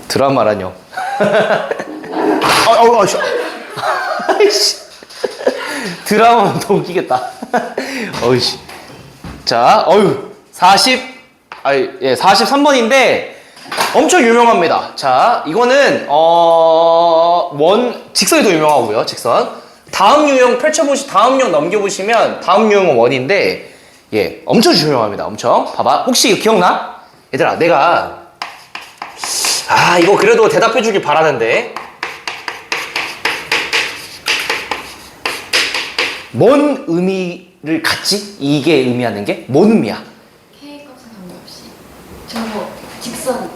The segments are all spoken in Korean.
드라마라뇨. 드라마면 더 웃기겠다. 어이씨. 자, 43번인데 엄청 유명합니다. 자, 이거는 직선이 더 유명하고요. 직선. 다음 유형 다음 유형 넘겨보시면 다음 유형은 원인데 엄청 유명합니다. 엄청. 봐봐. 혹시 이거 기억나? 얘들아, 내가 이거 그래도 대답해주길 바라는데 뭔 의미를 갖지? 이게 의미하는 게? 뭔 의미야? K값은 관계없이 저거 직선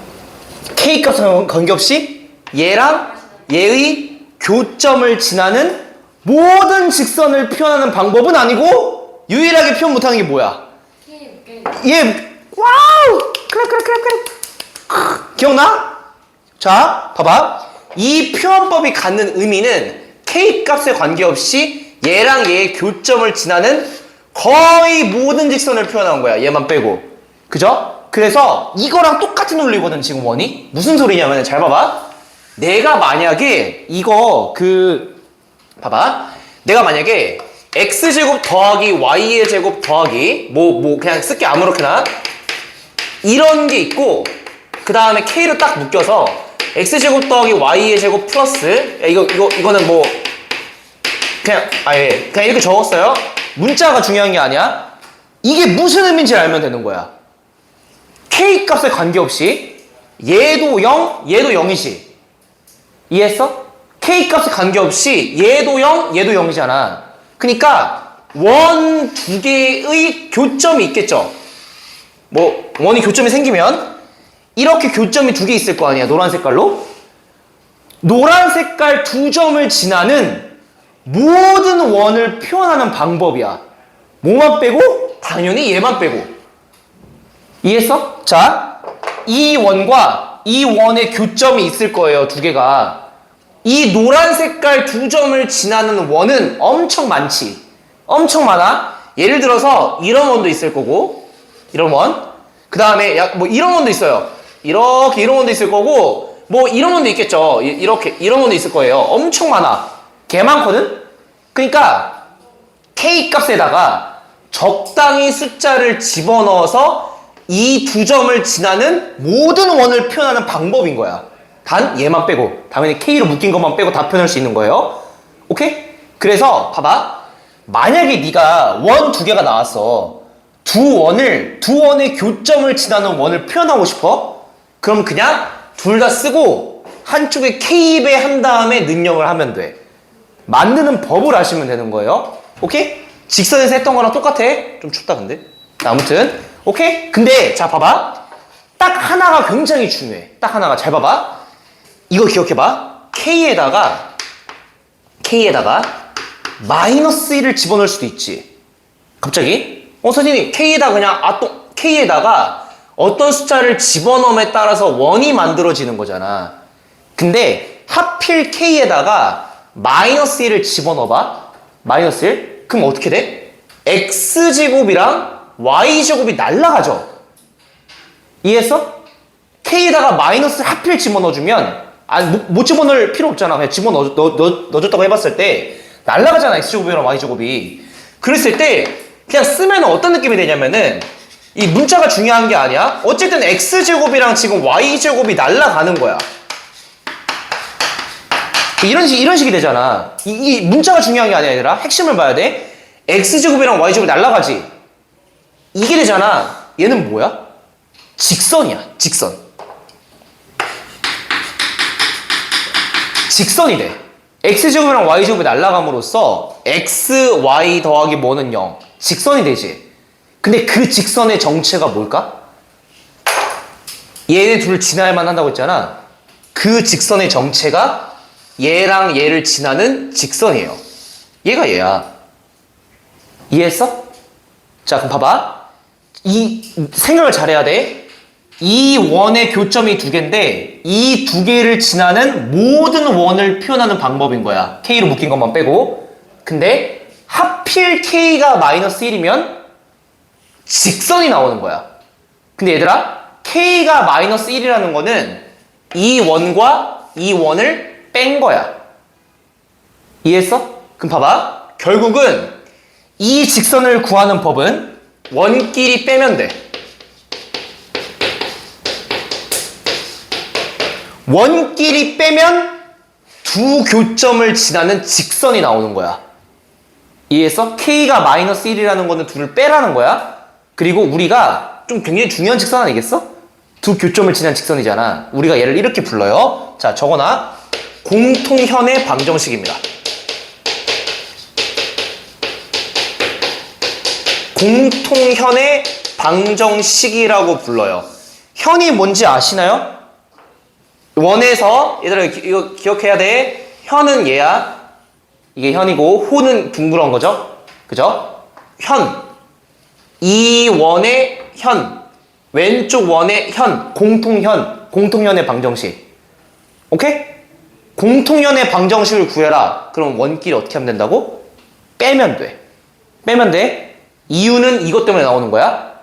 K값은 관계없이 얘랑 얘의 교점을 지나는 모든 직선을 표현하는 방법은 아니고 유일하게 표현 못하는 게 뭐야? 와우! 그래. 기억나? 자, 봐봐. 이 표현법이 갖는 의미는 K값에 관계없이 얘랑 얘의 교점을 지나는 거의 모든 직선을 표현한 거야. 얘만 빼고. 그죠? 그래서 이거랑 똑같은 논리거든, 지금 원이. 무슨 소리냐면, 잘 봐봐. 내가 만약에 봐봐. 내가 만약에 x제곱 더하기 y의 제곱 더하기 그냥 쓸게 아무렇게나 이런 게 있고 그 다음에 k로 딱 묶여서 x제곱 더하기 y의 제곱 플러스 이거는 그냥 이렇게 적었어요. 문자가 중요한 게 아니야. 이게 무슨 의미인지 알면 되는 거야. K값에 관계없이 얘도 0, 얘도 0이지. 이해했어? K값에 관계없이 얘도 0, 얘도 0이잖아. 그러니까 원 두 개의 교점이 있겠죠. 원이 교점이 생기면 이렇게 교점이 두 개 있을 거 아니야. 노란 색깔로. 노란 색깔 두 점을 지나는 모든 원을 표현하는 방법이야. 뭐만 빼고? 당연히 얘만 빼고. 이해했어? 자, 이 원과 이 원의 교점이 있을 거예요. 두 개가. 이 노란 색깔 두 점을 지나는 원은 엄청 많지. 엄청 많아. 예를 들어서 이런 원도 있을 거고 이런 원. 그 다음에 이런 원도 있어요. 이렇게 이런 원도 있을 거고 이런 원도 있겠죠. 이렇게 이런 원도 있을 거예요. 엄청 많아. 개 많거든? 그러니까 K값에다가 적당히 숫자를 집어넣어서 이 두 점을 지나는 모든 원을 표현하는 방법인 거야. 단 얘만 빼고. 당연히 K로 묶인 것만 빼고 다 표현할 수 있는 거예요. 오케이? 그래서 봐봐. 만약에 네가 원 두 개가 나왔어. 두 원의 교점을 지나는 원을 표현하고 싶어? 그럼 그냥 둘 다 쓰고 한쪽에 K배 한 다음에 능력을 하면 돼. 만드는 법을 아시면 되는 거예요. 오케이? 직선에서 했던 거랑 똑같아. 좀 춥다 근데. 아무튼 오케이? 근데 자 봐봐. 딱 하나가 굉장히 중요해. 딱 하나가. 잘 봐봐. 이거 기억해봐. K에다가 마이너스 1을 집어넣을 수도 있지. 갑자기 선생님 K에다가 어떤 숫자를 집어넣음에 따라서 원이 만들어지는 거잖아. 근데 하필 K에다가 마이너스 1을 집어넣어봐. 마이너스 1? 그럼 어떻게 돼? X제곱이랑 Y제곱이 날라가죠. 이해했어? K에다가 마이너스 하필 집어넣어주면 못 집어넣을 필요 없잖아. 그냥 집어넣어줬다고 해봤을 때 날라가잖아. X제곱이랑 Y제곱이. 그랬을 때 그냥 쓰면 어떤 느낌이 되냐면은 이 문자가 중요한 게 아니야. 어쨌든 X제곱이랑 지금 Y제곱이 날라가는 거야. 이런 식이 되잖아. 이 문자가 중요한 게 아니야, 얘들아. 핵심을 봐야 돼. X제곱이랑 Y제곱이 날라가지. 이게 되잖아. 얘는 뭐야? 직선이야, 직선. 직선이 돼. X제곱이랑 Y제곱이 날라감으로써 X, Y 더하기 뭐는 0. 직선이 되지. 근데 그 직선의 정체가 뭘까? 얘네 둘을 지나야만 한다고 했잖아. 그 직선의 정체가 얘랑 얘를 지나는 직선이에요. 얘가 얘야. 이해했어? 자, 그럼 봐봐. 이 생각을 잘해야 돼. 이 원의 교점이 두 개인데 이 두 개를 지나는 모든 원을 표현하는 방법인 거야. K로 묶인 것만 빼고. 근데 하필 K가 마이너스 1이면 직선이 나오는 거야. 근데 얘들아, K가 마이너스 1이라는 거는 이 원과 이 원을 뺀 거야. 이해했어? 그럼 봐봐. 결국은 이 직선을 구하는 법은 원끼리 빼면 돼. 원끼리 빼면 두 교점을 지나는 직선이 나오는 거야. 이해했어? K가 마이너스 1이라는 거는 둘을 빼라는 거야. 그리고 우리가 좀 굉장히 중요한 직선 아니겠어? 두 교점을 지난 직선이잖아. 우리가 얘를 이렇게 불러요. 자, 적어놔. 공통현의 방정식입니다. 공통현의 방정식이라고 불러요. 현이 뭔지 아시나요? 원에서 얘들아 이거 기억해야 돼. 현은 얘야. 이게 현이고 호는 둥그런 거죠. 그죠? 현. 이 원의 현. 왼쪽 원의 현. 공통현. 공통현의 방정식. 오케이? 공통현의 방정식을 구해라. 그럼 원끼리 어떻게 하면 된다고? 빼면 돼. 빼면 돼. 이유는 이것 때문에 나오는 거야.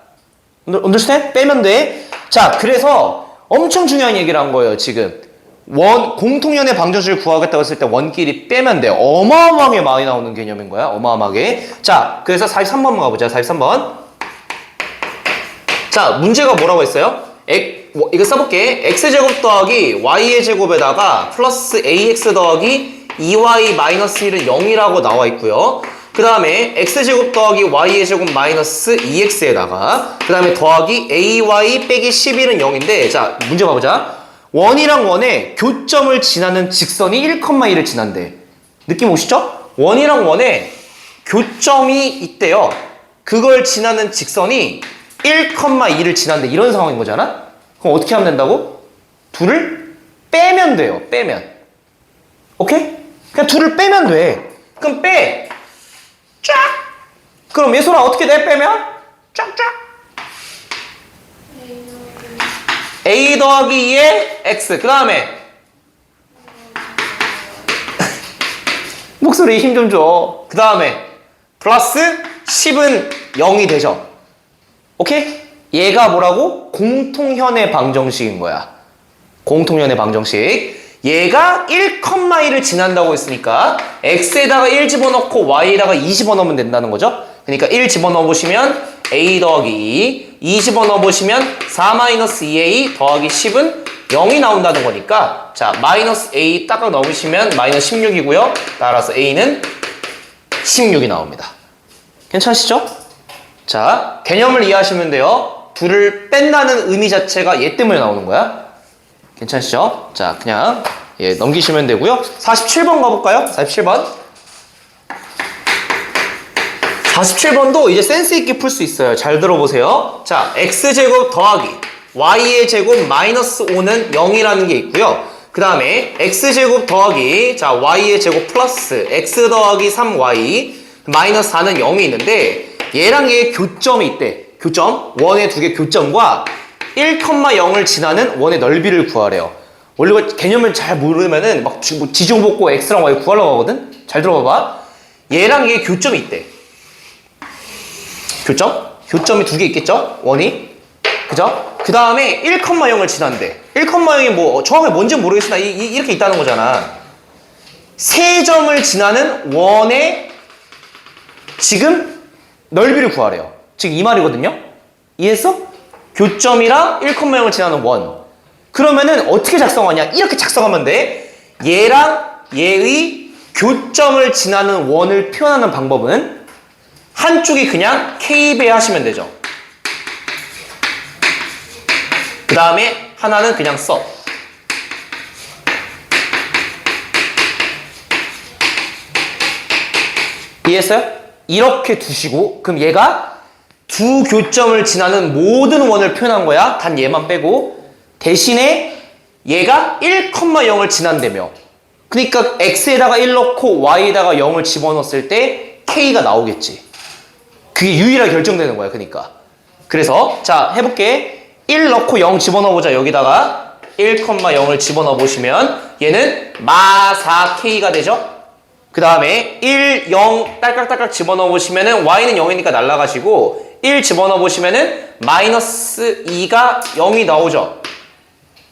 understand? 빼면 돼. 자, 그래서 엄청 중요한 얘기를 한 거예요, 지금. 공통연의 방정식을 구하겠다고 했을 때 원끼리 빼면 돼. 어마어마하게 많이 나오는 개념인 거야. 어마어마하게. 자, 그래서 43번 가보자. 43번. 자, 문제가 뭐라고 했어요? 이거 써볼게. x제곱 더하기 y의 제곱에다가 플러스 ax 더하기 2y 마이너스 1은 0이라고 나와 있고요. 그 다음에 x제곱 더하기 y의 제곱 마이너스 2x에다가 그 다음에 더하기 ay 빼기 11은 0인데 자, 문제 봐보자. 원이랑 원의 교점을 지나는 직선이 1,1을 지난대. 느낌 오시죠? 원이랑 원에 교점이 있대요. 그걸 지나는 직선이 1,2를 지난대. 이런 상황인 거잖아? 그럼 어떻게 하면 된다고? 둘을 빼면 돼요. 빼면. 오케이? 그냥 둘을 빼면 돼. 그럼 빼. 쫙! 그럼 예솔아 어떻게 돼? 빼면? 쫙쫙! a 더하기 2의 x. 그 다음에 목소리 힘 좀 줘. 그 다음에 플러스 10은 0이 되죠. 오케이? 얘가 뭐라고? 공통현의 방정식인 거야. 공통현의 방정식. 얘가 1,1을 지난다고 했으니까 x에다가 1 집어넣고 y에다가 2 집어넣으면 된다는 거죠. 그러니까 1 집어넣어 보시면 a 더하기 2 집어넣어 보시면 4-2a 더하기 10은 0이 나온다는 거니까 자, 마이너스 a 딱 넣으시면 마이너스 16이고요. 따라서 a는 16이 나옵니다. 괜찮으시죠? 자, 개념을 이해하시면 돼요. 둘을 뺀다는 의미 자체가 얘 때문에 나오는 거야. 괜찮으시죠? 자, 그냥 넘기시면 되고요. 47번 가볼까요? 47번. 47번도 이제 센스 있게 풀 수 있어요. 잘 들어보세요. 자, x제곱 더하기 y의 제곱 마이너스 5는 0이라는 게 있고요. 그 다음에 x제곱 더하기 자 y의 제곱 플러스 x 더하기 3y 마이너스 4는 0이 있는데 얘랑 얘의 교점이 있대. 교점. 원의 두 개 교점과 1,0을 지나는 원의 넓이를 구하래요. 원래 이거 개념을 잘 모르면은 막 지중 복고 x랑 y 구하려고 하거든? 잘 들어봐봐. 얘랑 얘의 교점이 있대. 교점? 교점이 두 개 있겠죠? 원이. 그죠? 그 다음에 1,0을 지난대. 1,0이 뭐 정확하게 뭔지 모르겠으나 이렇게 있다는 거잖아. 세 점을 지나는 원의 지금 넓이를 구하래요. 지금 이 말이거든요? 이해했어? 교점이랑 1,0을 지나는 원. 그러면은 어떻게 작성하냐? 이렇게 작성하면 돼. 얘랑 얘의 교점을 지나는 원을 표현하는 방법은 한쪽이 그냥 k배 하시면 되죠. 그 다음에 하나는 그냥 써. 이해했어요? 이렇게 두시고 그럼 얘가 두 교점을 지나는 모든 원을 표현한 거야. 단 얘만 빼고. 대신에 얘가 1,0을 지난다며. 그러니까 x에다가 1 넣고 y에다가 0을 집어넣었을 때 k가 나오겠지. 그게 유일하게 결정되는 거야. 그러니까. 그래서 자 해볼게. 1 넣고 0 집어넣어보자. 여기다가 1,0을 집어넣어 보시면 얘는 마4k가 되죠. 그 다음에 1, 0 딸깍딸깍 집어넣어 보시면은 y는 0이니까 날라가시고 1 집어넣어 보시면은 마이너스 2가 0이 나오죠.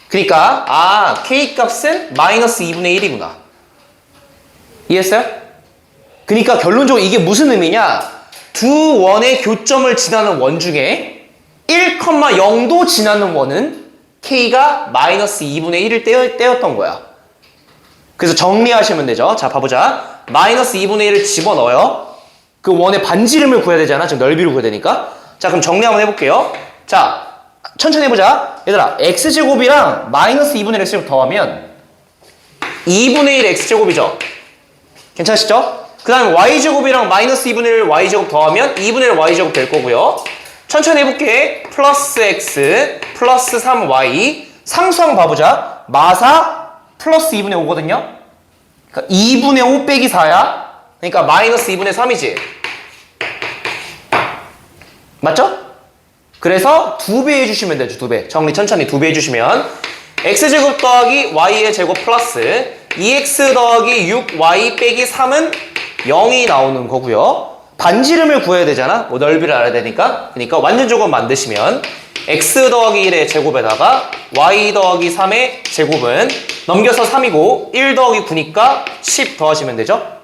그러니까 K값은 마이너스 2분의 1이구나. 이해했어요? 그러니까 결론적으로 이게 무슨 의미냐? 두 원의 교점을 지나는 원 중에 1,0도 지나는 원은 K가 마이너스 2분의 1을 떼었던 거야. 그래서 정리하시면 되죠. 자, 봐보자. 마이너스 2분의 1을 집어넣어요. 그 원의 반지름을 구해야 되잖아. 지금 넓이를 구해야 되니까. 자, 그럼 정리 한번 해볼게요. 자, 천천히 해보자. 얘들아, x제곱이랑 마이너스 2분의 1 x제곱 더하면 2분의 1 x제곱이죠. 괜찮으시죠? 그 다음에 y제곱이랑 마이너스 2분의 1 y제곱 더하면 2분의 1 y제곱 될 거고요. 천천히 해볼게. 플러스 x 플러스 3y 상수항 봐보자. 마사 플러스 2분의 5거든요. 그러니까 2분의 5 빼기 4야. 그러니까 마이너스 2분의 3이지. 맞죠? 그래서 2배 해주시면 되죠. 2배. 정리 천천히 2배 해주시면 x제곱 더하기 y의 제곱 플러스 2x 더하기 6y 빼기 3은 0이 나오는 거고요. 반지름을 구해야 되잖아. 뭐 넓이를 알아야 되니까. 그러니까 완전 조금 만드시면 x 더하기 1의 제곱에다가 y 더하기 3의 제곱은 넘겨서 3이고 1 더하기 9니까 10 더하시면 되죠.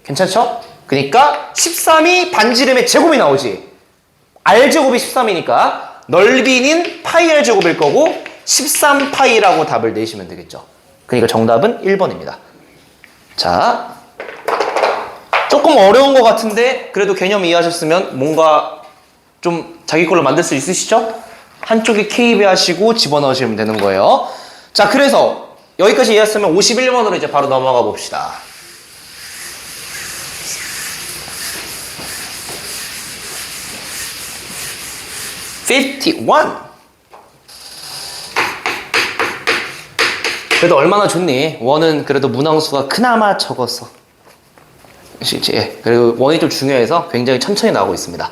괜찮죠? 그러니까 13이 반지름의 제곱이 나오지. r제곱이 13이니까 넓이는 파이 r제곱일 거고 13파이라고 답을 내시면 되겠죠. 그러니까 정답은 1번입니다. 자, 조금 어려운 것 같은데 그래도 개념 이해하셨으면 뭔가 좀 자기 걸로 만들 수 있으시죠? 한쪽에 K 배하시고 집어넣으시면 되는 거예요. 자, 그래서 여기까지 이해했으면 51번으로 이제 바로 넘어가 봅시다. 그래도 얼마나 좋니? 원은 그래도 문항수가 그나마 적었어. 그리고 원이 좀 중요해서 굉장히 천천히 나오고 있습니다.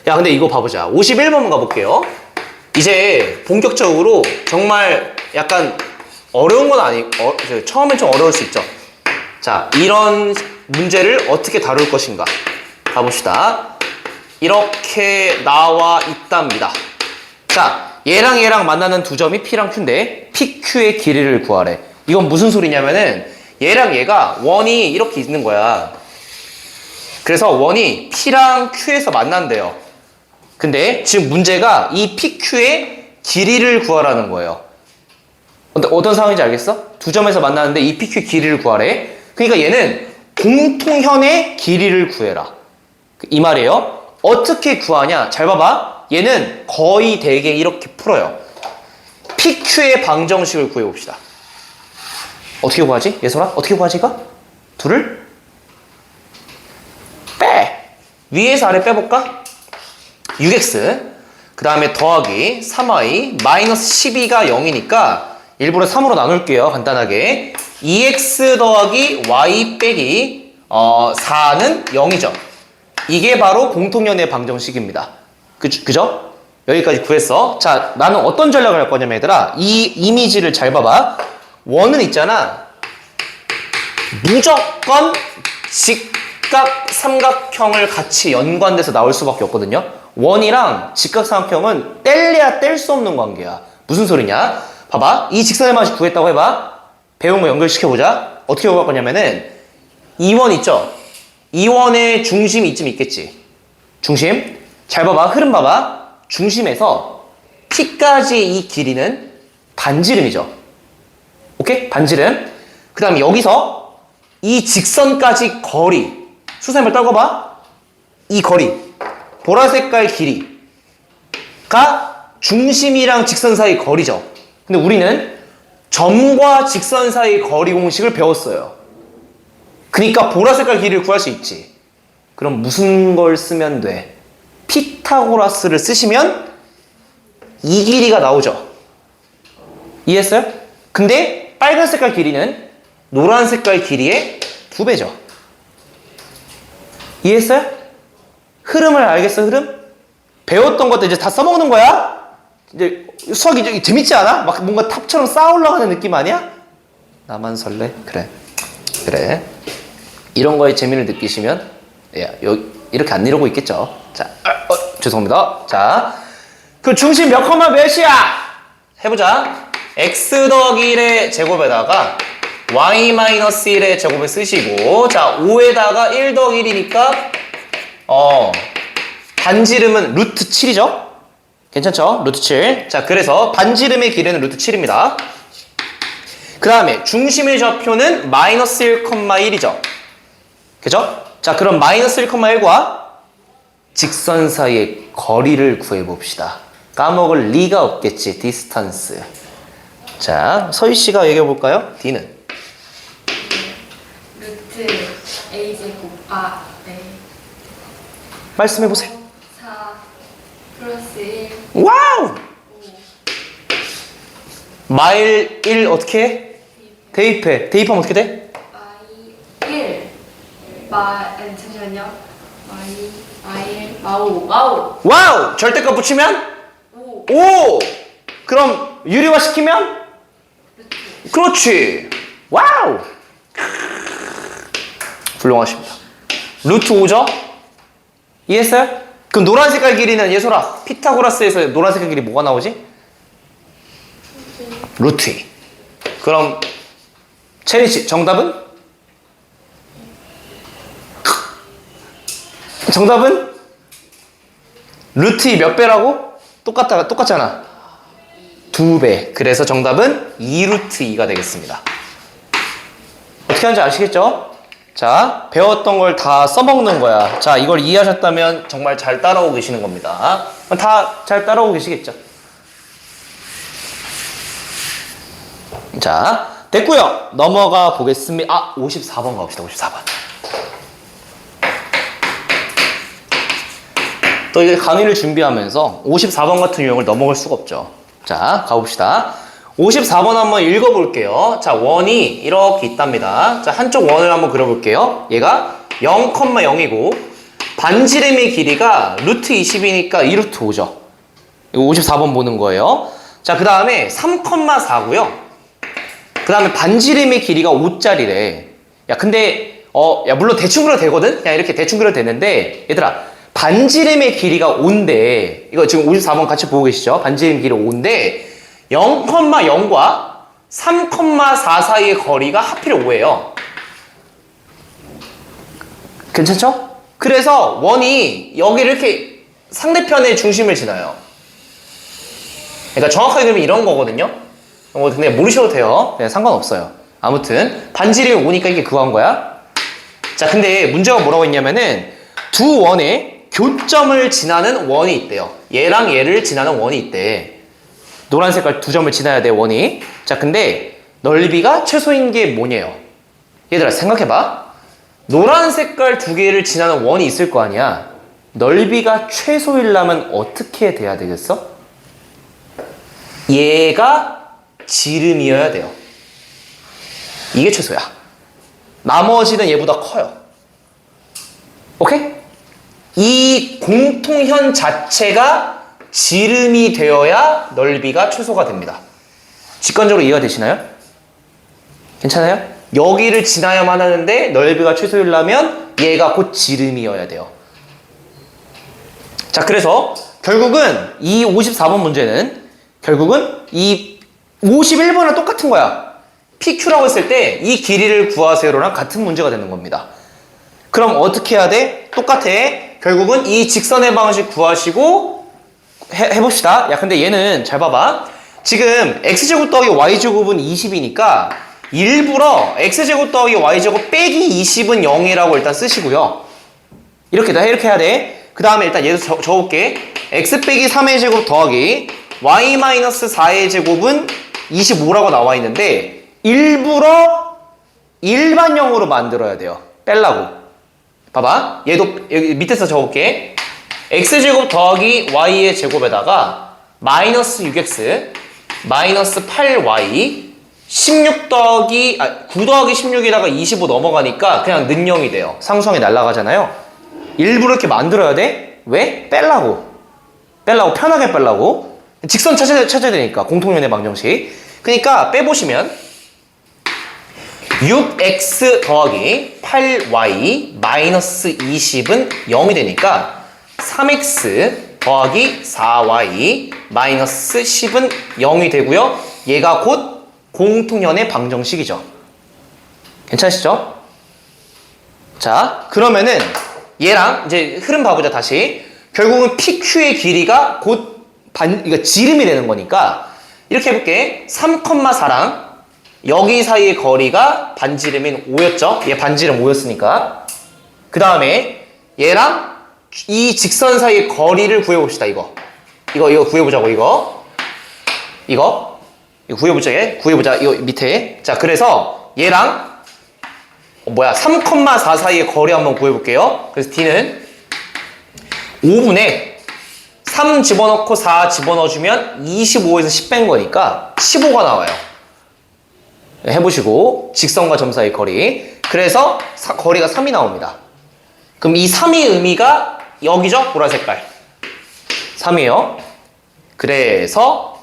야, 근데 이거 봐보자. 51번 가볼게요. 이제 본격적으로 정말 약간 어려운 건 처음엔 좀 어려울 수 있죠. 자, 이런 문제를 어떻게 다룰 것인가 가봅시다. 이렇게 나와 있답니다. 자, 얘랑 얘랑 만나는 두 점이 P랑 Q인데 PQ의 길이를 구하래. 이건 무슨 소리냐면은 얘랑 얘가 원이 이렇게 있는 거야. 그래서 원이 P랑 Q에서 만난대요. 근데 지금 문제가 이 PQ의 길이를 구하라는 거예요. 어떤 상황인지 알겠어? 두 점에서 만나는데 이 PQ의 길이를 구하래. 그러니까 얘는 공통현의 길이를 구해라. 이 말이에요. 어떻게 구하냐? 잘 봐봐. 얘는 거의 대개 이렇게 풀어요. PQ의 방정식을 구해봅시다. 어떻게 구하지? 예솔아? 어떻게 구하지 이거? 둘을 빼! 위에서 아래 빼볼까? 6x 그 다음에 더하기 3y 마이너스 12가 0이니까 일부러 3으로 나눌게요. 간단하게 2x 더하기 y 빼기 4는 0이죠. 이게 바로 공통연의 방정식입니다. 그죠? 여기까지 구했어. 자, 나는 어떤 전략을 할 거냐면 얘들아, 이 이미지를 잘 봐봐. 원은 있잖아. 무조건 직각 삼각형을 같이 연관돼서 나올 수밖에 없거든요. 원이랑 직각 삼각형은 뗄래야 뗄 수 없는 관계야. 무슨 소리냐? 봐봐. 이 직선의 방식 구했다고 해봐. 배운 거 연결시켜보자. 어떻게 구할 거냐면은 이 원 있죠? 이 원의 중심이 이쯤 있겠지. 중심. 잘 봐봐. 흐름 봐봐. 중심에서 P까지 이 길이는 반지름이죠. 오케이? 반지름. 그 다음에 여기서 이 직선까지 거리. 수선을 떨궈봐. 이 거리. 보라색깔 길이가 중심이랑 직선 사이 거리죠. 근데 우리는 점과 직선 사이 거리 공식을 배웠어요. 그러니까 보라색깔 길이를 구할 수 있지. 그럼 무슨 걸 쓰면 돼? 피타고라스를 쓰시면 이 길이가 나오죠. 이해했어요? 근데 빨간 색깔 길이는 노란 색깔 길이의 2배죠. 이해했어요? 흐름을 알겠어? 흐름? 배웠던 것도 이제 다 써먹는 거야? 이제 수학이 이제 재밌지 않아? 막 뭔가 탑처럼 쌓아 올라가는 느낌 아니야? 나만 설레? 그래. 이런 거에 재미를 느끼시면 이렇게 안 이러고 있겠죠. 자, 죄송합니다. 자, 그 중심 몇 컴마 몇이야? 해보자. x 더하기 1의 제곱에다가 y 마이너스 1의 제곱을 쓰시고 자 5에다가 1 더하기 1이니까 반지름은 루트 7이죠? 괜찮죠? 루트 7. 자 그래서 반지름의 길이는 루트 7입니다. 그 다음에 중심의 좌표는 마이너스 1,1이죠? 그죠? 자 그럼 마이너스 1,1과 직선 사이의 거리를 구해봅시다. 까먹을 리가 없겠지. 디스턴스. 자 서희씨가 얘기해볼까요? D는? 루트 A 제곱 네. 말씀해보세요. 4 플러스 1 와우! 마일 1 어떻게 해? 대입해. 대입하면 어떻게 돼? 마이 1 잠시만요. 마오 와우! 절대값 붙이면? 5 오! 그럼 유리화 시키면? 그렇지. 와우! 훌륭하십니다. 루트 5죠? 이해했어요? 그럼 노란 색깔 길이는 예솔아 피타고라스에서 노란 색깔 길이 뭐가 나오지? 루트 2. 그럼 체리씨 정답은? 정답은? 루트 2 몇 배라고? 똑같잖아. 2배. 그래서 정답은 2루트 2가 되겠습니다. 어떻게 하는지 아시겠죠? 자, 배웠던 걸 다 써먹는 거야. 자, 이걸 이해하셨다면 정말 잘 따라오고 계시는 겁니다. 다 잘 따라오고 계시겠죠? 자, 됐고요. 넘어가 보겠습니다. 54번 가봅시다. 54번. 또 이게 강의를 준비하면서 54번 같은 유형을 넘어갈 수가 없죠. 자, 가봅시다. 54번 한번 읽어볼게요. 자, 원이 이렇게 있답니다. 자, 한쪽 원을 한번 그려볼게요. 얘가 0,0이고 반지름의 길이가 루트 20이니까 2루트 5죠. 이거 54번 보는 거예요. 자, 그 다음에 3,4고요. 그 다음에 반지름의 길이가 5짜리래. 야, 근데 물론 대충 그려도 되거든? 그냥 이렇게 대충 그려도 되는데 얘들아, 반지름의 길이가 5인데 이거 지금 54번 같이 보고 계시죠? 반지름 길이 5인데 0,0과 3,4 사이의 거리가 하필 5예요. 괜찮죠? 그래서 원이 여기를 이렇게 상대편의 중심을 지나요. 그러니까 정확하게 그리면 이런 거거든요. 근데 모르셔도 돼요. 그냥 상관없어요. 아무튼 반지름이 5니까 이게 그거 한 거야. 자, 근데 문제가 뭐라고 했냐면은 두 원에 교점을 지나는 원이 있대요. 얘랑 얘를 지나는 원이 있대. 노란 색깔 두 점을 지나야 돼, 원이. 자, 근데 넓이가 최소인 게 뭐냐요? 얘들아, 생각해봐. 노란 색깔 두 개를 지나는 원이 있을 거 아니야. 넓이가 최소이려면 어떻게 돼야 되겠어? 얘가 지름이어야 돼요. 이게 최소야. 나머지는 얘보다 커요. 오케이? 이 공통현 자체가 지름이 되어야 넓이가 최소가 됩니다. 직관적으로 이해가 되시나요? 괜찮아요? 여기를 지나야만 하는데 넓이가 최소이려면 얘가 곧 지름이어야 돼요. 자, 그래서 결국은 이 54번 문제는 결국은 이 51번이랑 똑같은 거야. PQ라고 했을 때 이 길이를 구하세요랑 같은 문제가 되는 겁니다. 그럼 어떻게 해야 돼? 똑같아. 결국은 이 직선의 방식 구하시고 해봅시다. 야, 근데 얘는 잘 봐봐. 지금 x제곱 더하기 y제곱은 20이니까 일부러 x제곱 더하기 y제곱 빼기 20은 0이라고 일단 쓰시고요. 이렇게 해야 돼. 그 다음에 일단 얘도 적어볼게. x 빼기 3의 제곱 더하기 y 마이너스 4의 제곱은 25라고 나와 있는데 일부러 일반형으로 만들어야 돼요. 뺄라고. 봐봐. 얘도 여기 밑에서 적어볼게. x제곱 더하기 y의 제곱에다가 마이너스 6x 마이너스 8y 9 더하기 16에다가 25 넘어가니까 그냥 는영이 돼요. 상수항이 날아가잖아요. 일부러 이렇게 만들어야 돼. 왜? 뺄라고. 편하게 뺄라고. 직선 찾아야 되니까. 공통연의 방정식. 그러니까 빼보시면 6x 더하기 8y 마이너스 20은 0이 되니까 3x 더하기 4y 마이너스 10은 0이 되고요. 얘가 곧 공통현의 방정식이죠. 괜찮으시죠? 자, 그러면은 얘랑 이제 흐름 봐보자 다시. 결국은 PQ의 길이가 곧 그러니까 지름이 되는 거니까 이렇게 해볼게. 3,4랑 여기 사이의 거리가 반지름인 5였죠? 얘 반지름 5였으니까. 그 다음에 얘랑 이 직선 사이의 거리를 구해봅시다. 이거 구해보자고. 이거 구해보자. 이거 밑에. 자, 그래서 얘랑 3,4 사이의 거리 한번 구해볼게요. 그래서 D는 5분의 3 집어넣고 4 집어넣어주면 25에서 10 뺀 거니까 15가 나와요. 해보시고 직선과 점 사이의 거리. 그래서 거리가 3이 나옵니다. 그럼 이 3의 의미가 여기죠? 보라 색깔 3이에요. 그래서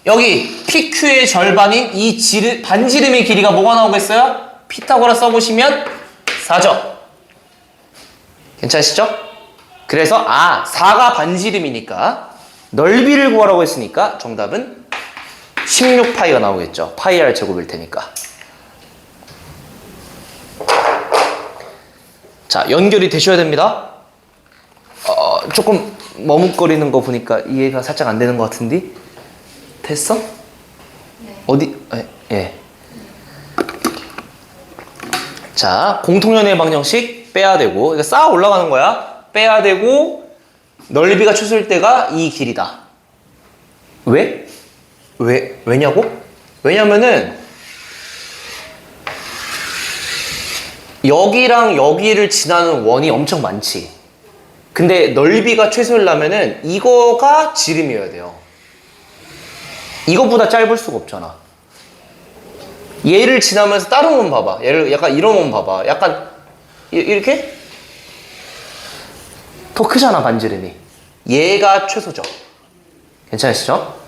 여기 PQ의 절반인 이 반지름의 길이가 뭐가 나오겠어요? 피타고라 써보시면 4죠. 괜찮으시죠? 그래서 4가 반지름이니까 넓이를 구하라고 했으니까 정답은 16파이가 나오겠죠. 파이 r 제곱일 테니까. 자, 연결이 되셔야 됩니다. 조금 머뭇거리는 거 보니까 이해가 살짝 안 되는 것 같은데? 됐어? 네. 어디? 예. 자, 공통연의 방정식 빼야 되고, 그러니까 쌓아 올라가는 거야. 빼야 되고, 넓이가 최소일 때가 이 길이다. 왜냐고? 왜냐면은 여기랑 여기를 지나는 원이 엄청 많지. 근데 넓이가 최소이려면은 이거가 지름이어야 돼요. 이것보다 짧을 수가 없잖아. 얘를 지나면서 다른 원 봐봐. 얘를 약간 이런 원 봐봐. 약간 이렇게 더 크잖아, 반지름이. 얘가 최소죠. 괜찮으시죠?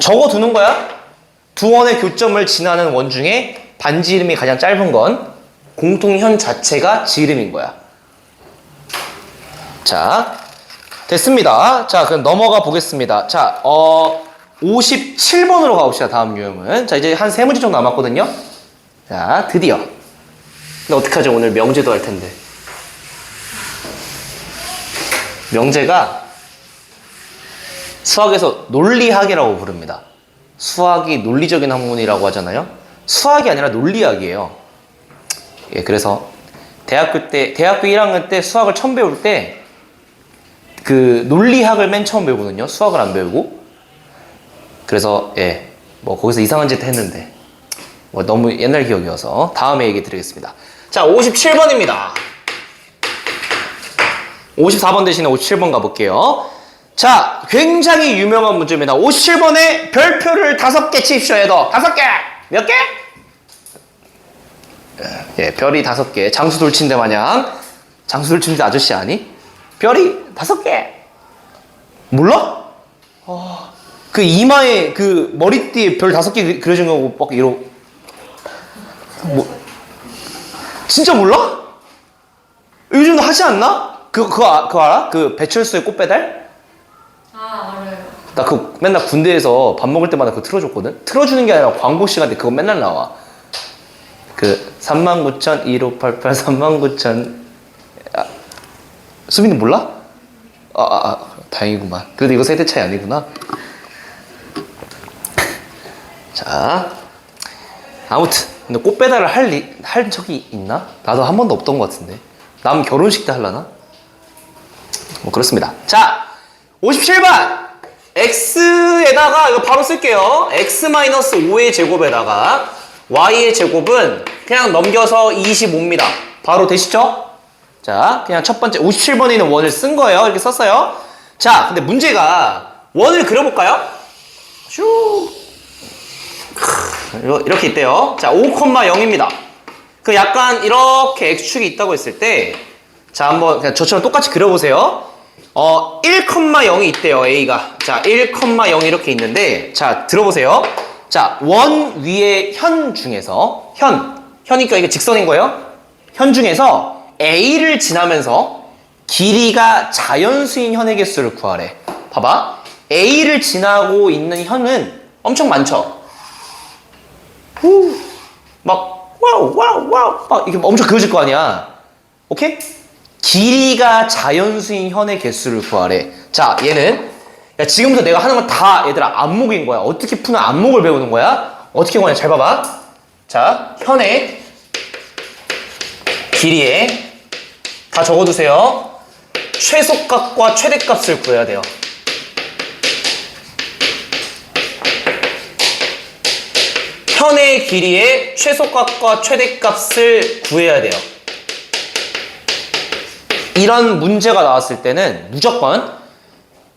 적어두는 거야. 두 원의 교점을 지나는 원 중에 반지름이 가장 짧은 건 공통현 자체가 지름인 거야. 자, 됐습니다. 자, 그럼 넘어가 보겠습니다. 자, 57번으로 가봅시다. 다음 유형은. 자, 이제 한 3문제 정도 남았거든요. 자, 드디어. 근데 어떡하죠? 오늘 명제도 할 텐데. 명제가 수학에서 논리학이라고 부릅니다. 수학이 논리적인 학문이라고 하잖아요. 수학이 아니라 논리학이에요. 예, 그래서 대학교 1학년 때 수학을 처음 배울 때 그 논리학을 맨 처음 배우거든요. 수학을 안 배우고. 그래서 예, 뭐 거기서 이상한 짓 했는데 뭐 너무 옛날 기억이어서 다음에 얘기 드리겠습니다. 자, 57번입니다. 54번 대신에 57번 가볼게요. 자, 굉장히 유명한 문제입니다. 57번에 별표를 5개 칩시오. 얘도 5개! 몇 개? 예, 별이 5개. 장수 돌침대 마냥. 장수 돌침대 아저씨 아니? 별이 5개. 몰라? 그 이마에 그 머리띠에 별 5개 그려진 거고 막 이러고. 진짜 몰라? 요즘도 하지 않나? 그거 알아? 그 배철수의 꽃배달? 알아요. 나 그거 맨날 군대에서 밥 먹을 때마다 그거 틀어줬거든? 틀어주는 게 아니라 광고 시간에 그거 맨날 나와. 그 39,1588 39,000 수빈이 몰라? 다행이구만. 그래도 이거 세대 차이 아니구나. 자, 아무튼 근데 꽃 배달을 할 적이 있나? 나도 한 번도 없던 것 같은데. 남 결혼식 때 하려나? 뭐 그렇습니다. 자, 57번 x에다가 이거 바로 쓸게요. x-5의 제곱에다가 y의 제곱은 그냥 넘겨서 25입니다. 바로 되시죠? 자, 그냥 첫 번째 57번에 있는 원을 쓴 거예요. 이렇게 썼어요. 자, 근데 문제가 원을 그려볼까요? 슈 이렇게 있대요. 자, 5,0입니다. 그 약간 이렇게 x축이 있다고 했을 때, 자, 한번 그냥 저처럼 똑같이 그려보세요. 1,0이 있대요, a가. 자, 1,0 이렇게 있는데, 자, 들어보세요. 자, 원 위에 현 중에서, 현이니까 이게 직선인 거예요. 현 중에서 a를 지나면서 길이가 자연수인 현의 개수를 구하래. 봐봐. a를 지나고 있는 현은 엄청 많죠. 막 와우 와우 와우 막 이렇게 엄청 그어질 거 아니야. 오케이? 길이가 자연수인 현의 개수를 구하래. 자, 얘는 야, 지금부터 내가 하는 건 다 얘들아 안목인 거야. 어떻게 푸는 안목을 배우는 거야. 어떻게 구하냐. 잘 봐봐. 자, 현의 길이에 다 적어두세요. 최소값과 최대값을 구해야 돼요. 현의 길이의 최소값과 최대값을 구해야 돼요. 이런 문제가 나왔을 때는 무조건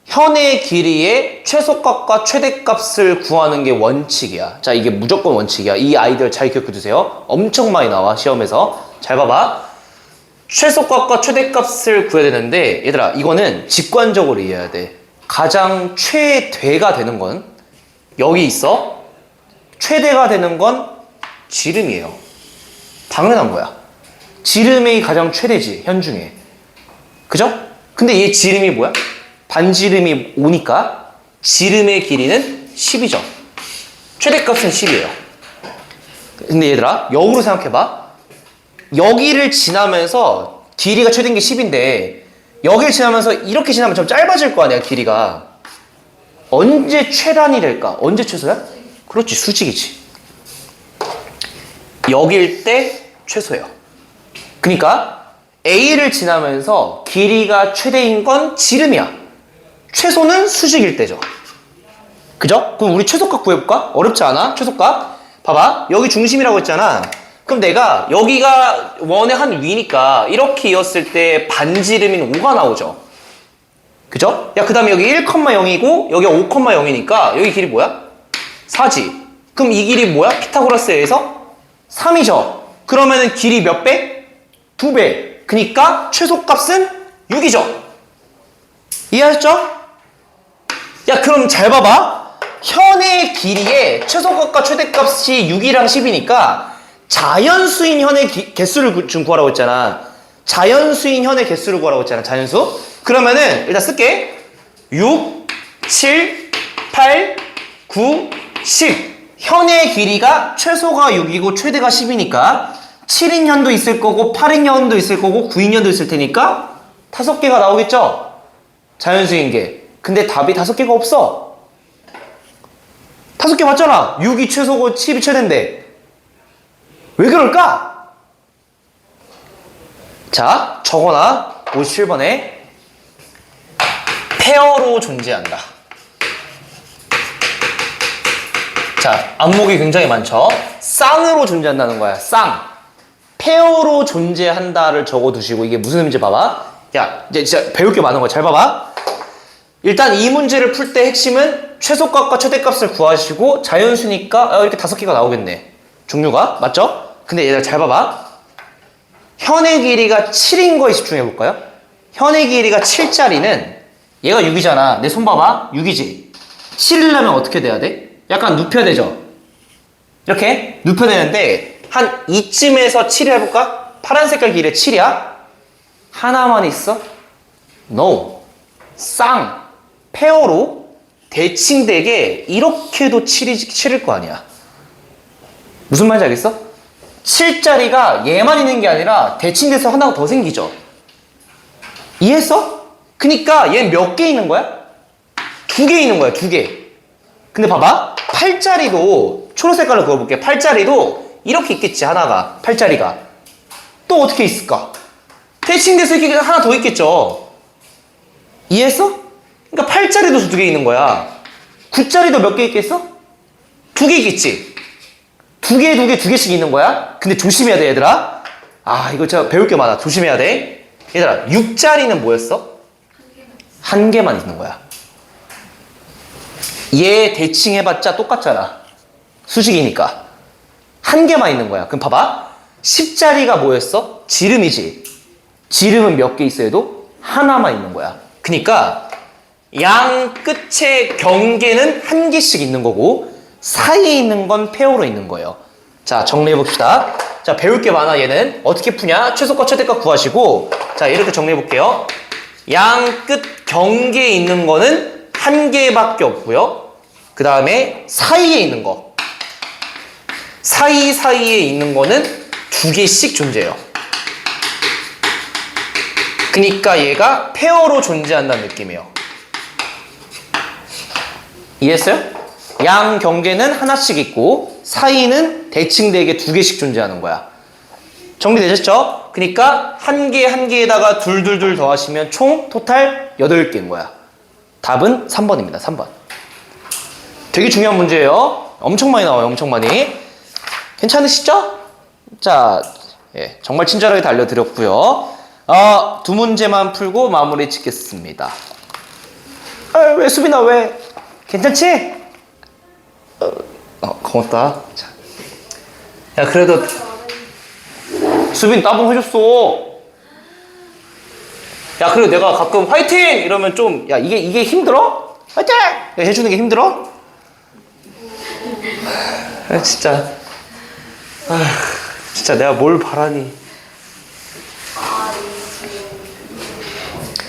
현의 길이의 최소값과 최대값을 구하는 게 원칙이야. 자, 이게 무조건 원칙이야. 이 아이디어를 잘 기억해 두세요. 엄청 많이 나와, 시험에서. 잘 봐봐. 최소값과 최대값을 구해야 되는데 얘들아, 이거는 직관적으로 이해해야 돼. 가장 최대가 되는 건 여기 있어. 최대가 되는 건 지름이에요. 당연한 거야. 지름이 가장 최대지, 현 중에. 그죠? 근데 얘 지름이 뭐야? 반지름이 5니까 지름의 길이는 10이죠. 최대값은 10이에요. 근데 얘들아, 역으로 생각해봐. 여기를 지나면서 길이가 최대인 게 10인데 여기를 지나면서 이렇게 지나면 좀 짧아질 거 아니야, 길이가. 언제 최단이 될까? 언제 최소야? 그렇지, 수직이지. 여길 때 최소예요. 그러니까 A를 지나면서 길이가 최대인 건 지름이야. 최소는 수직일 때죠. 그죠? 그럼 우리 최소값 구해볼까? 어렵지 않아? 최소값. 봐봐. 여기 중심이라고 했잖아. 그럼 내가 여기가 원의 한 위니까 이렇게 이었을 때 반지름인 5가 나오죠. 그죠? 야, 그 다음에 여기 1,0이고 여기가 5,0이니까 여기 길이 뭐야? 4지. 그럼 이 길이 뭐야? 피타고라스에 의해서 3이죠. 그러면은 길이 몇 배? 2배. 그니까 최소값은 6이죠. 이해하셨죠? 야, 그럼 잘 봐봐. 현의 길이의 최소값과 최대값이 6이랑 10이니까 자연수인 현의 개수를 좀 구하라고 했잖아. 자연수인 현의 개수를 구하라고 했잖아. 자연수. 그러면은 일단 쓸게. 6, 7, 8, 9, 10. 현의 길이가 최소가 6이고 최대가 10이니까 7인 현도 있을 거고 8인 현도 있을 거고 9인 현도 있을 테니까 5개가 나오겠죠? 자연수인 게. 근데 답이 5개가 없어. 5개 맞잖아. 6이 최소고 7이 최대인데. 왜 그럴까? 자, 적어놔. 57번에 페어로 존재한다. 자, 안목이 굉장히 많죠? 쌍으로 존재한다는 거야. 쌍. 페어로 존재한다를 적어두시고 이게 무슨 의미인지 봐봐. 야, 이제 진짜 배울 게 많은 거야. 잘 봐봐. 일단 이 문제를 풀 때 핵심은 최소값과 최대값을 구하시고 자연수니까 이렇게 5개가 나오겠네. 종류가. 맞죠? 근데 얘들아 잘 봐봐. 현의 길이가 7인 거에 집중해 볼까요? 현의 길이가 7짜리는 얘가 6이잖아. 내 손 봐봐. 6이지. 7이려면 어떻게 돼야 돼? 약간 눕혀야 되죠? 이렇게 눕혀야 되는데 한 이쯤에서 7을 해볼까? 파란 색깔 길이에 7이야? 하나만 있어? No. 쌍. 페어로 대칭되게 이렇게도 7일 거 아니야. 무슨 말인지 알겠어? 7짜리가 얘만 있는 게 아니라 대칭돼서 하나가 더 생기죠. 이해했어? 그니까 얘 몇 개 있는 거야? 2개 있는 거야, 2개. 근데 봐봐. 8짜리도 초록 색깔로 그어볼게. 8짜리도 이렇게 있겠지, 하나가. 8짜리가. 또 어떻게 있을까? 대칭돼서 이렇게 하나 더 있겠죠. 이해했어? 그러니까 8짜리도 2개 있는 거야. 9짜리도 몇 개 있겠어? 2개 있겠지. 2개씩 있는 거야. 근데 조심해야 돼, 얘들아. 아, 이거 제가 배울 게 많아. 조심해야 돼. 얘들아, 6짜리는 뭐였어? 한 개만 있는 거야. 얘 대칭해봤자 똑같잖아. 수직이니까. 한 개만 있는 거야. 그럼 봐봐. 10짜리가 뭐였어? 지름이지. 지름은 몇 개 있어야 해도 하나만 있는 거야. 그니까 양 끝의 경계는 한 개씩 있는 거고 사이에 있는 건 페어로 있는 거예요. 자, 정리해봅시다. 자, 배울 게 많아. 얘는 어떻게 푸냐? 최소값 최대값 구하시고, 자, 이렇게 정리해볼게요. 양 끝 경계에 있는 거는 한 개밖에 없고요. 그 다음에 사이에 있는 거, 사이사이에 있는 거는 두 개씩 존재해요. 그러니까 얘가 페어로 존재한다는 느낌이에요. 이해했어요? 양 경계는 하나씩 있고 사이는 대칭되게 두 개씩 존재하는 거야. 정리되셨죠? 그러니까 한 개 한 개에다가 둘둘둘 더하시면 총 토탈 8개인 거야. 답은 3번입니다. 3번. 되게 중요한 문제예요. 엄청 많이 나와요. 엄청 많이. 괜찮으시죠? 자, 예, 정말 친절하게 다 알려드렸고요. 두 문제만 풀고 마무리 짓겠습니다. 왜 수빈아 왜? 괜찮지? 고맙다. 자. 야 그래도 수빈 따봉 해줬어. 야 그리고 내가 가끔 화이팅 이러면 좀 야 이게 힘들어? 화이팅! 해주는 게 힘들어? 진짜 진짜 내가 뭘 바라니.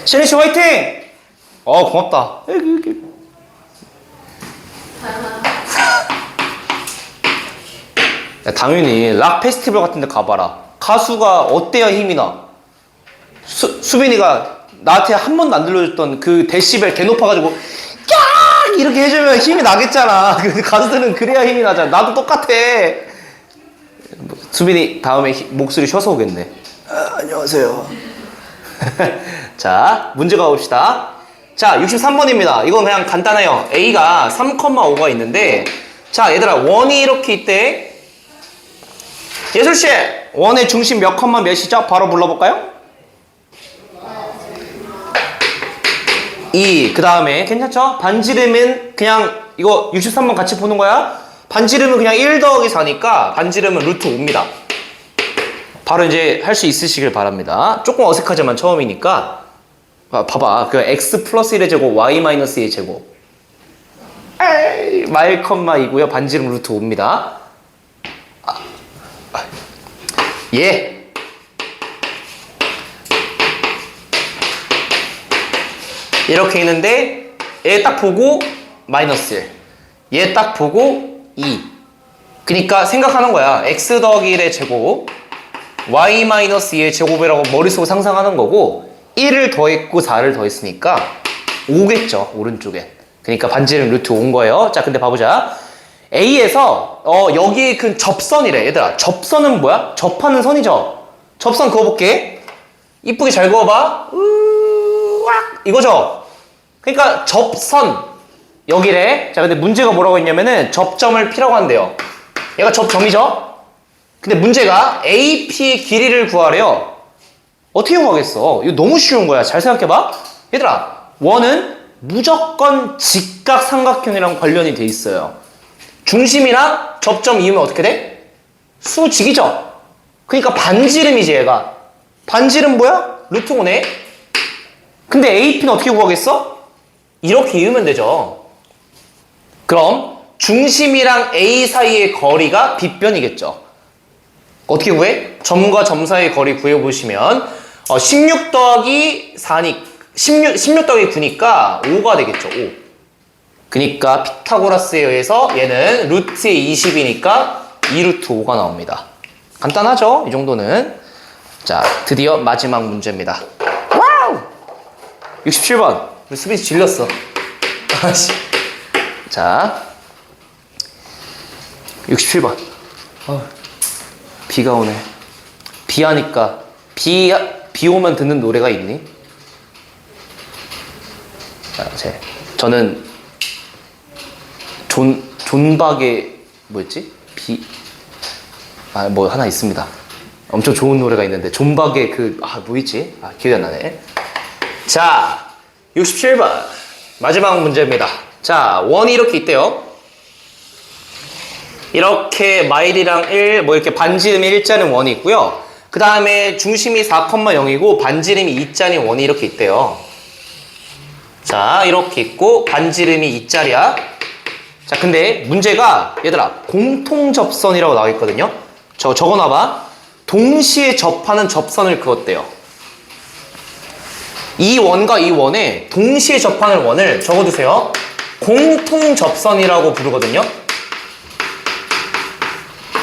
신혜씨 화이팅! 고맙다. 야, 당연히 락 페스티벌 같은 데 가봐라. 가수가 어때야 힘이 나? 수빈이가 나한테 한 번도 안 들려줬던 그 데시벨 개 높아가지고 깍! 이렇게 해주면 힘이 나겠잖아. 가수들은 그래야 힘이 나잖아. 나도 똑같아. 수빈이 다음에 목소리 쉬어서 오겠네. 안녕하세요. 자, 문제 가봅시다. 자, 63번입니다. 이건 그냥 간단해요. A가 3,5가 있는데 자, 얘들아 원이 이렇게 있대. 예술씨, 원의 중심 몇 컴마 몇이죠? 바로 불러볼까요? 2. 그 다음에 괜찮죠? 반지름은 그냥 이거 63번 같이 보는 거야. 반지름은 그냥 1 더하기 4니까 반지름은 루트 5입니다. 바로 이제 할 수 있으시길 바랍니다. 조금 어색하지만 처음이니까 봐봐. 그 x 플러스 1의 제곱 y 마이너스 2의 제곱 마일 컴마 2고요. 반지름 루트 5입니다. 예. 이렇게 있는데 얘 딱 보고 마이너스 1, 얘 딱 보고 2. 그러니까 생각하는 거야. x 더하기 1의 제곱 y 마이너스 2의 제곱이라고 머릿속으로 상상하는 거고 1을 더했고 4를 더했으니까 5겠죠. 오른쪽에. 그러니까 반지름 루트 5인 거예요. 자, 근데 봐보자. A에서 여기에 그 접선이래. 얘들아, 접선은 뭐야? 접하는 선이죠. 접선 그어볼게. 이쁘게 잘 그어봐. 으악 이거죠. 그러니까 접선 여기래. 자, 근데 문제가 뭐라고 했냐면은 접점을 P라고 한대요. 얘가 접점이죠. 근데 문제가 AP의 길이를 구하래요. 어떻게 구하겠어? 이거 너무 쉬운 거야. 잘 생각해봐. 얘들아, 원은 무조건 직각삼각형이랑 관련이 돼 있어요. 중심이랑 접점 이으면 어떻게 돼? 수직이죠. 그러니까 반지름이지 얘가. 반지름 뭐야? 루트 5네. 근데 AP는 어떻게 구하겠어? 이렇게 이으면 되죠. 그럼 중심이랑 A 사이의 거리가 빗변이겠죠. 어떻게 구해? 점과 점 사이의 거리 구해보시면 16 더하기 4니 16 더하기 9니까 5가 되겠죠. 5. 그러니까 피타고라스에 의해서 얘는 루트에 20이니까 2루트 5가 나옵니다. 간단하죠? 이 정도는. 자, 드디어 마지막 문제입니다. 와우! 67번. 우리 수빈 씨 질렸어. 자, 67번. 비가 오네. 비 하니까 비 오면 듣는 노래가 있니? 자, 저는 존박의 뭐였지? 뭐 하나 있습니다. 엄청 좋은 노래가 있는데 존박의 뭐였지? 기억이 안 나네. 자, 67번 마지막 문제입니다. 자, 원이 이렇게 있대요. 이렇게 마일이랑 1, 뭐 이렇게 반지름이 1자는 원이 있고요. 그 다음에 중심이 4,0이고 반지름이 2자인 원이 이렇게 있대요. 자, 이렇게 있고 반지름이 2자리야. 자, 근데 문제가 얘들아 공통접선이라고 나와 있거든요. 적어놔봐. 동시에 접하는 접선을 그었대요. 이 원과 이 원에 동시에 접하는 원을 적어두세요. 공통접선이라고 부르거든요.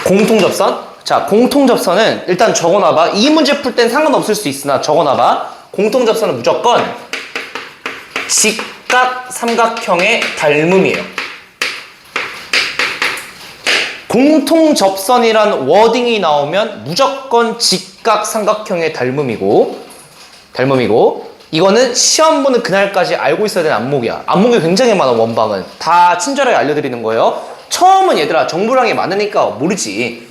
공통접선. 자, 공통접선은 일단 적어놔봐. 이 문제 풀 땐 상관없을 수 있으나 적어놔봐. 공통접선은 무조건 직각 삼각형의 닮음이에요. 공통접선이란 워딩이 나오면 무조건 직각 삼각형의 닮음이고 이거는 시험 보는 그날까지 알고 있어야 되는 안목이야. 안목이 굉장히 많아. 원방은 다 친절하게 알려드리는 거예요. 처음은 얘들아 정보량이 많으니까 모르지.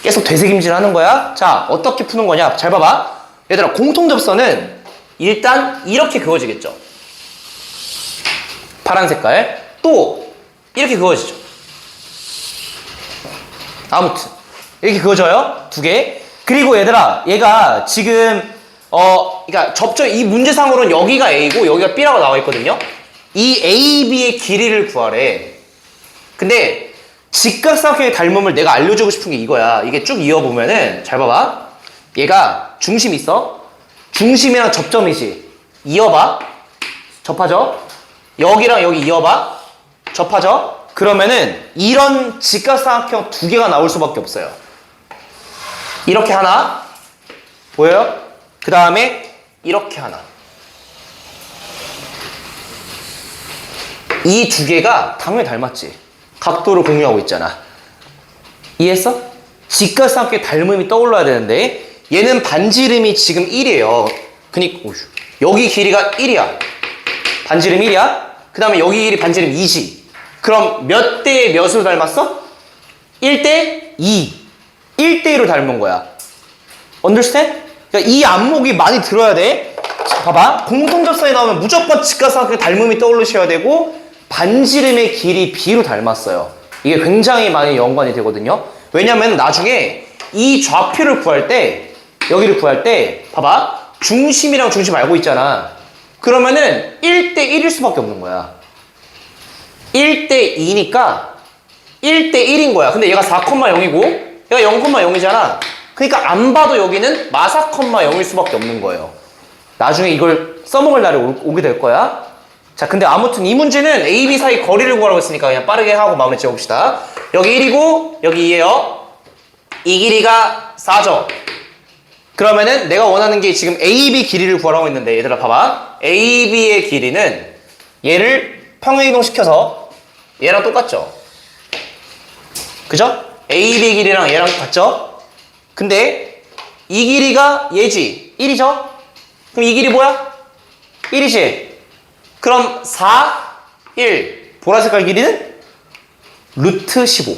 계속 되새김질 하는 거야. 자, 어떻게 푸는 거냐? 잘 봐봐. 얘들아, 공통접선은 일단 이렇게 그어지겠죠. 파란 색깔. 또 이렇게 그어지죠. 아무튼 이렇게 그어져요. 두 개. 그리고 얘들아, 얘가 지금 그러니까 이 문제상으로는 여기가 A고 여기가 B라고 나와 있거든요. 이 A, B의 길이를 구하래. 근데 직각삼각형의 닮음을 내가 알려주고 싶은 게 이거야. 이게 쭉 이어보면은 잘 봐봐. 얘가 중심 있어. 중심이랑 접점이지. 이어봐. 접하죠. 여기랑 여기 이어봐. 접하죠. 그러면은 이런 직각삼각형 두 개가 나올 수밖에 없어요. 이렇게 하나 보여요? 그 다음에 이렇게 하나. 이 두 개가 당연히 닮았지. 각도를 공유하고 있잖아. 이해했어? 직각삼각형의 닮음이 떠올라야 되는데 얘는 반지름이 지금 1이에요. 그니까 여기 길이가 1이야. 반지름 1이야. 그 다음에 여기 길이 반지름 2지. 그럼 몇 대 몇으로 닮았어? 1대 2. 1대 2로 닮은 거야. Understand? 그러니까 이 안목이 많이 들어야 돼. 자, 봐봐. 공통접선이 나오면 무조건 직각삼각형의 닮음이 떠오르셔야 되고 반지름의 길이 B로 닮았어요. 이게 굉장히 많이 연관이 되거든요. 왜냐면 나중에 이 좌표를 구할 때 여기를 구할 때 봐봐. 중심이랑 중심 알고 있잖아. 그러면은 1대 1일 수밖에 없는 거야. 1대 2니까 1대 1인 거야. 근데 얘가 4,0이고 얘가 0,0이잖아. 그러니까 안 봐도 여기는 마사, 0일 수밖에 없는 거예요. 나중에 이걸 써먹을 날이 오게 될 거야. 자, 근데 아무튼 이 문제는 A, B 사이 거리를 구하라고 했으니까 그냥 빠르게 하고 마무리 지어봅시다. 여기 1이고 여기 2예요. 이 길이가 4죠. 그러면은 내가 원하는 게 지금 A, B 길이를 구하라고 했는데 얘들아 봐봐. A, B의 길이는 얘를 평행이동 시켜서 얘랑 똑같죠? 그죠? A, B 길이랑 얘랑 같죠? 근데 이 길이가 얘지. 1이죠? 그럼 이 길이 뭐야? 1이지? 그럼 4, 1 보라색깔 길이는 루트 15.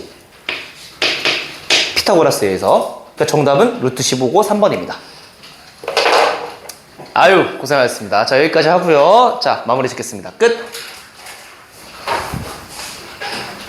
피타고라스에서. 그러니까 정답은 루트 15고 3번입니다. 아유, 고생하셨습니다. 자, 여기까지 하고요. 자, 마무리 짓겠습니다. 끝.